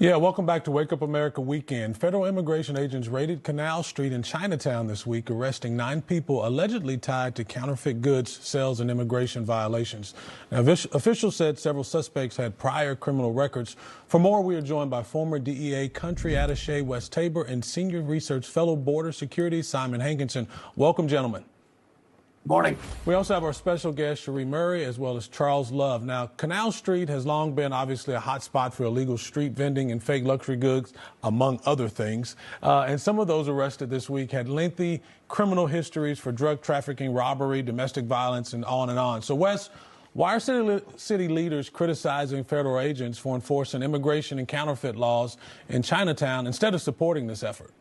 Yeah, welcome back to Wake Up America Weekend. Federal immigration agents raided Canal Street in Chinatown this week, arresting 9 people allegedly tied to counterfeit goods, sales, and immigration violations. Now, officials said several suspects had prior criminal records. For more, we are joined by former DEA country attaché Wes Tabor and senior research fellow border security Simon Hankinson. Welcome, gentlemen. Morning. We also have our special guest, Cherie Murray, as well as Charles Love. Now, Canal Street has long been obviously a hot spot for illegal street vending and fake luxury goods, among other things. And some of those arrested this week had lengthy criminal histories for drug trafficking, robbery, domestic violence, and on and on. So, Wes, why are city leaders criticizing federal agents for enforcing immigration and counterfeit laws in Chinatown instead of supporting this effort?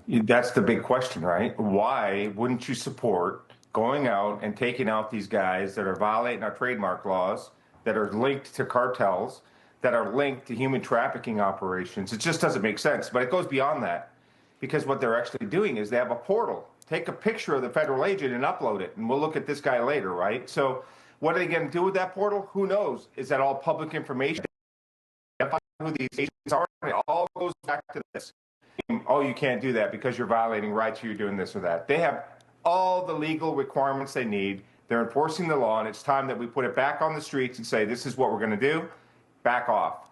That's the big question, right? Why wouldn't you support going out and taking out these guys that are violating our trademark laws, that are linked to cartels, that are linked to human trafficking operations? It just doesn't make sense. But it goes beyond that, because what they're actually doing is they have a portal. Take a picture of the federal agent and upload it, and we'll look at this guy later, right? So what are they going to do with that portal? Who knows? Is that all public information? Who these agents are? It all goes back to this. Oh, you can't do that because you're violating rights, or you're doing this or that. They have all the legal requirements they need. They're enforcing the law, and it's time that we put it back on the streets and say, this is what we're going to do. Back off.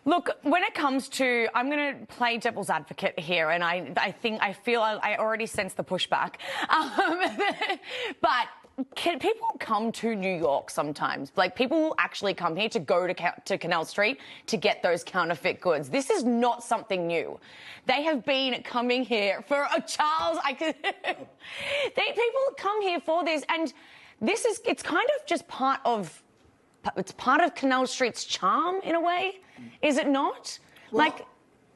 Look, when it comes to, I'm going to play devil's advocate here, and I already sense the pushback. But people come to New York sometimes. Like, people will actually come here to go to Canal Street to get those counterfeit goods. This is not something new. They have been coming here for Charles. People come here for this, and it's kind of just part of Canal Street's charm in a way, is it not? Well,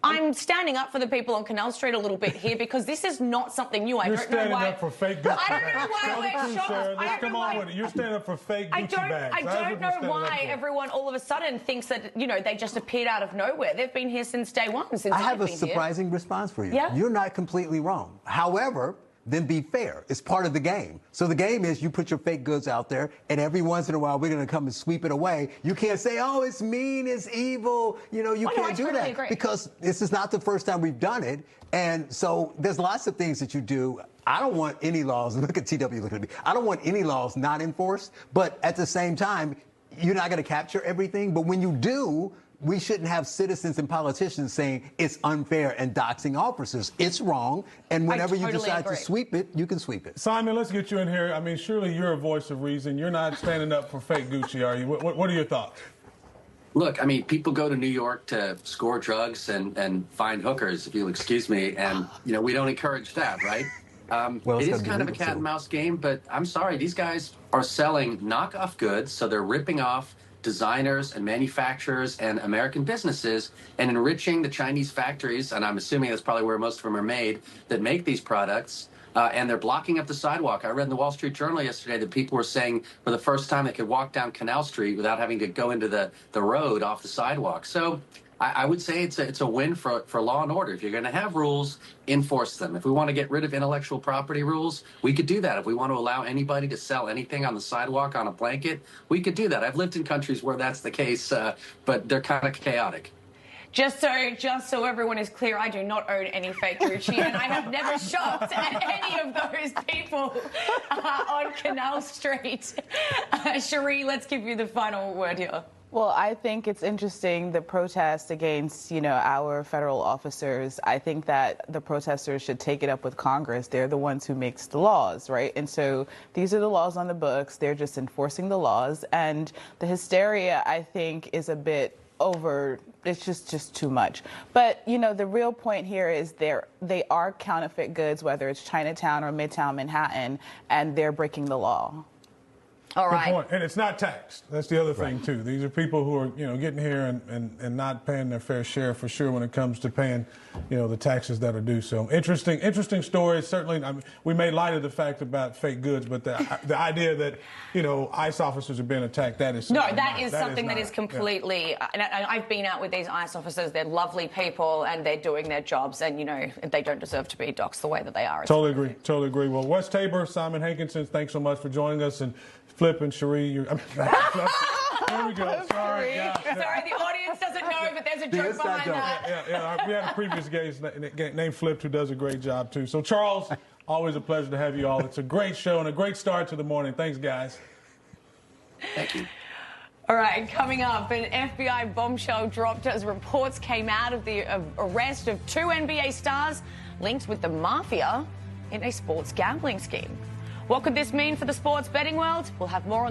I'm standing up for the people on Canal Street a little bit here, because this is not something new. You're standing up for fake Gucci bags. I don't know why we're shocked. Come on with it. You're standing up for fake Gucci bags. I don't know why everyone all of a sudden thinks that, they just appeared out of nowhere. They've been here since day one. I have a surprising response for you. Yeah? You're not completely wrong. However, then be fair. It's part of the game. So the game is you put your fake goods out there, and every once in a while we're going to come and sweep it away. You can't say, oh, it's mean, it's evil. You can't do that. Agree. Because this is not the first time we've done it. And so there's lots of things that you do. I don't want any laws. Look at TW, look at me. I don't want any laws not enforced. But at the same time, you're not going to capture everything. But when you do, we shouldn't have citizens and politicians saying it's unfair and doxing officers. It's wrong. And whenever you decide to sweep it, you can sweep it. Simon, let's get you in here. I mean, surely you're a voice of reason. You're not standing up for fake Gucci, are you? What are your thoughts? Look, I mean, people go to New York to score drugs and find hookers, if you'll excuse me. And, we don't encourage that, right? It is kind of a cat and mouse game, but I'm sorry, these guys are selling knockoff goods, so they're ripping off designers and manufacturers and American businesses and enriching the Chinese factories, and I'm assuming that's probably where most of them are made, that make these products, and they're blocking up the sidewalk. I read in the Wall Street Journal yesterday that people were saying for the first time they could walk down Canal Street without having to go into the road off the sidewalk. So I would say it's a win for law and order. If you're going to have rules, enforce them. If we want to get rid of intellectual property rules, we could do that. If we want to allow anybody to sell anything on the sidewalk on a blanket, we could do that. I've lived in countries where that's the case, but they're kind of chaotic. Just so everyone is clear, I do not own any fake Gucci, and I have never shopped at any of those people on Canal Street. Cherie, let's give you the final word here. Well, I think it's interesting, the protest against, our federal officers. I think that the protesters should take it up with Congress. They're the ones who makes the laws, right? And so these are the laws on the books. They're just enforcing the laws. And the hysteria, I think, is a bit over. It's just too much. But, the real point here is they are counterfeit goods, whether it's Chinatown or Midtown Manhattan, and they're breaking the law. All right. Good point. And it's not taxed. That's the other thing, too. These are people who are, getting here and not paying their fair share, for sure, when it comes to paying, the taxes that are due. So interesting story. Certainly, we made light of the fact about fake goods, but the idea that, ICE officers are being attacked, that is something. No, that is something that is completely. Yeah. And I've been out with these ICE officers. They're lovely people, and they're doing their jobs, and, they don't deserve to be doxxed the way that they are. Totally agree. Well, Wes Tabor, Simon Hankinson, thanks so much for joining us. And Flip and Cherie, Here we go. Sorry, guys. Sorry, the audience doesn't know, but there's a joke behind that. Yeah. We had a previous guest named Flipped who does a great job, too. So, Charles, always a pleasure to have you all. It's a great show and a great start to the morning. Thanks, guys. Thank you. All right, coming up, an FBI bombshell dropped as reports came out of the arrest of 2 NBA stars linked with the mafia in a sports gambling scheme. What could this mean for the sports betting world? We'll have more on